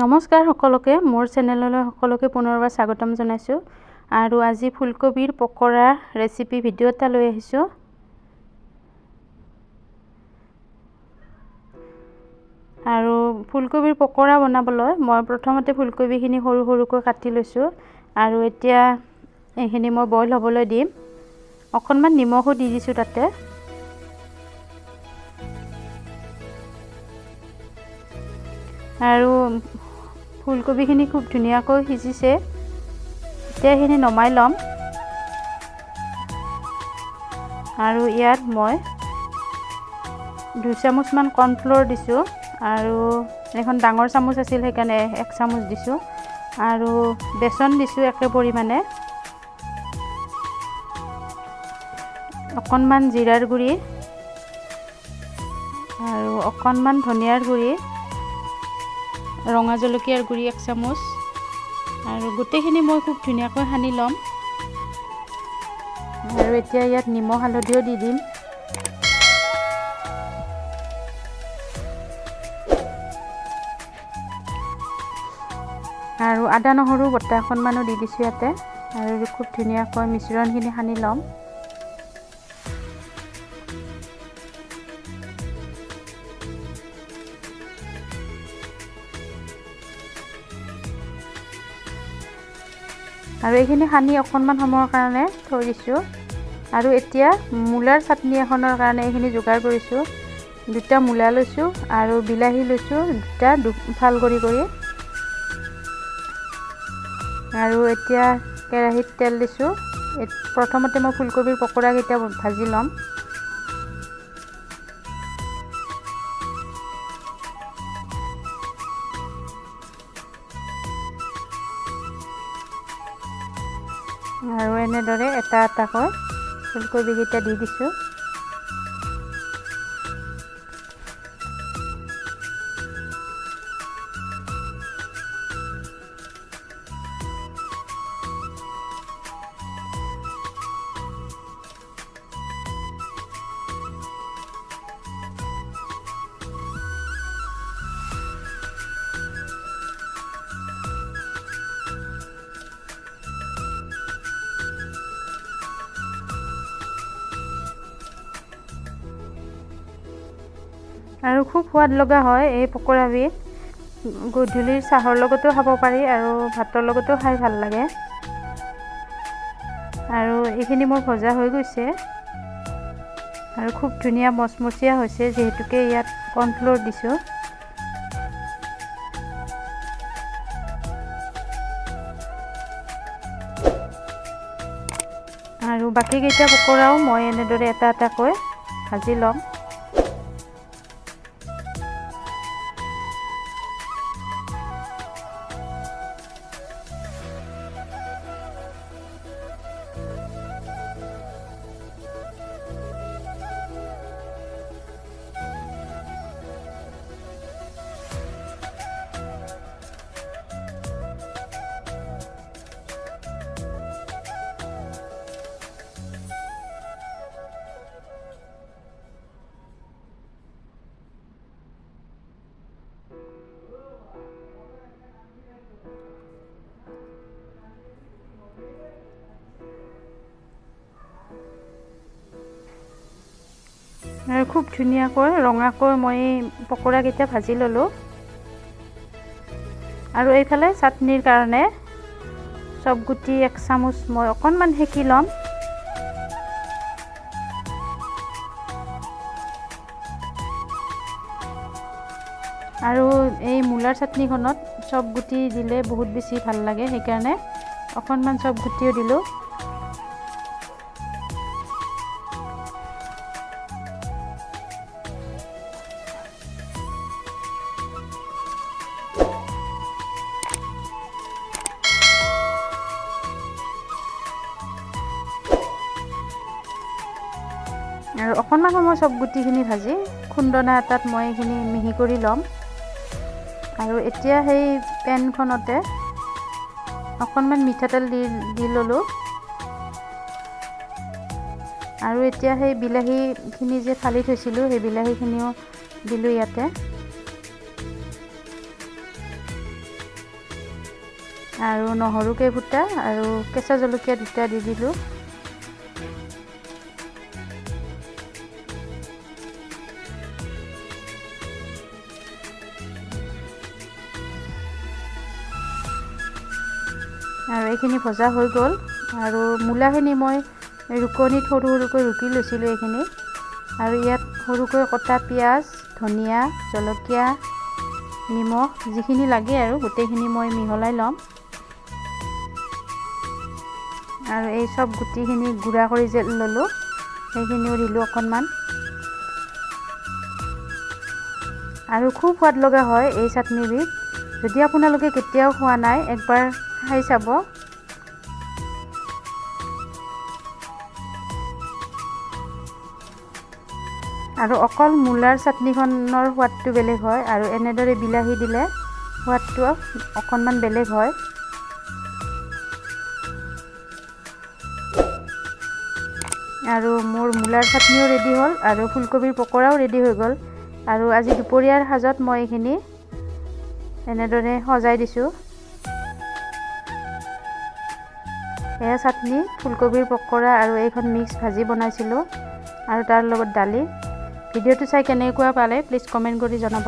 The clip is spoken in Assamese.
নমস্কাৰ সকলোকে মোৰ চেনেললৈ সকলোকে পুনৰবাৰ স্বাগতম জনাইছোঁ আৰু আজি ফুলকবিৰ পকৰা ৰেচিপি ভিডিও এটা লৈ আহিছোঁ আৰু ফুলকবিৰ পকৰা বনাবলৈ মই প্ৰথমতে ফুলকবিখিনি সৰু সৰুকৈ কাটি লৈছোঁ আৰু এতিয়া এইখিনি মই বইল হ'বলৈ দিম অকণমান নিমখো দি দিছোঁ তাতে আৰু ফুলকবিখিনি খুব ধুনীয়াকৈ সিজিছে এতিয়া এইখিনি নমাই ল'ম আৰু ইয়াত মই 2 চামুচমান কৰ্ণফ্লোৰ দিছোঁ আৰু এখন ডাঙৰ চামুচ আছিল সেইকাৰণে 1 চামুচ দিছোঁ আৰু বেচন দিছোঁ একে পৰিমাণে অকণমান জিৰাৰ গুড়ি আৰু অকণমান ধনিয়াৰ গুড়ি ৰঙা জলকীয়াৰ গুড়ি 1 চামুচ আৰু গোটেইখিনি মই খুব ধুনীয়াকৈ সানি ল'ম আৰু এতিয়া ইয়াত নিমখ হালধিও দি দিম আৰু আদা নহৰু বটা অকণমানো দি দিছোঁ ইয়াতে আৰু খুব ধুনীয়াকৈ মিশ্ৰণখিনি সানি ল'ম আৰু এইখিনি সানি অকণমান সময়ৰ কাৰণে থৈ দিছোঁ আৰু এতিয়া মূলাৰ চাটনি এখনৰ কাৰণে এইখিনি যোগাৰ কৰিছোঁ 2টা মূলা লৈছোঁ আৰু বিলাহী লৈছোঁ 2টা দুফাল কৰি আৰু এতিয়া কেৰাহীত তেল দিছোঁ প্ৰথমতে মই ফুলকবিৰ পকৰাকেইটা ভাজি ল'ম আৰু এনেদৰে এটা এটাকৈ ফুলকবিকেইটা দি দিছোঁ আৰু খুব সোৱাদ লগা হয় এই পকৰাবিধ গধূলিৰ চাহৰ লগতো খাব পাৰি আৰু ভাতৰ লগতো খাই ভাল লাগে আৰু এইখিনি মোৰ ভজা হৈ গৈছে আৰু খুব ধুনীয়া মচমচীয়া হৈছে যিহেতুকে ইয়াত কৰ্ণফ্লোৰ দিছোঁ আৰু বাকী কেইটা পকৰাও মই এনেদৰে এটা এটাকৈ ভাজি ল'ম আৰু খুব ধুনীয়াকৈ ৰঙাকৈ মই পকৰাকেইটা ভাজি ল'লোঁ আৰু এইফালে চাটনিৰ কাৰণে চব গুটি 1 চামুচ মই অকণমান সেকি ল'ম আৰু এই মূলাৰ চাটনিখনত চব গুটি দিলে বহুত বেছি ভাল লাগে সেইকাৰণে অকণমান চব গুটিও দিলোঁ আৰু অকণমান সময় চব গুটিখিনি ভাজি খুন্দনা এটাত মই এইখিনি মিহি কৰি ল'ম আৰু এতিয়া সেই পেনখনতে অকণমান মিঠাতেল দি ল'লোঁ আৰু এতিয়া সেই বিলাহীখিনি যে ফালি থৈছিলোঁ সেই বিলাহীখিনিও দিলোঁ ইয়াতে আৰু নহৰু কেইফুটা আৰু কেঁচা জলকীয়া 2টা দি দিলোঁ। আৰু এইখিনি ভজা হৈ গ'ল আৰু মূলাখিনি মই ৰুকনিত সৰু সৰুকৈ ৰুকি লৈছিলোঁ এইখিনি। আৰু ইয়াত সৰুকৈ কটা পিঁয়াজ, ধনিয়া, জলকীয়া, নিমখ যিখিনি লাগে আৰু গোটেইখিনি মই মিহলাই ল'ম। আৰু এই সব গুটিখিনি গুড়া কৰি যে ল'লোঁ সেইখিনিও দিলোঁ অকণমান। আৰু খুব সোৱাদ লগা হয় এই চাটনিবিধ। যদি আপোনালোকে কেতিয়াও খোৱা নাই একবাৰ খাই চাব। আৰু অকল মূলাৰ চাটনিখনৰ সোৱাদটো বেলেগ হয় আৰু এনেদৰে বিলাহী দিলে সোৱাদটো অকণমান বেলেগ হয়। আৰু মোৰ মূলাৰ চাটনিও ৰেডি হ'ল আৰু ফুলকবিৰ পকৰাও ৰেডি হৈ গ'ল। আৰু আজি দুপৰীয়াৰ সাজত মই এইখিনি এনেদৰে সজাই দিছোঁ। এয়া চাটনি, ফুলকবিৰ পকৰা আৰু এইখন মিক্স ভাজি বনাইছিলোঁ আৰু তাৰ লগত দালি। ভিডিঅ'টো চাই কেনেকুৱা পালে প্লিজ কমেণ্ট কৰি জনাব।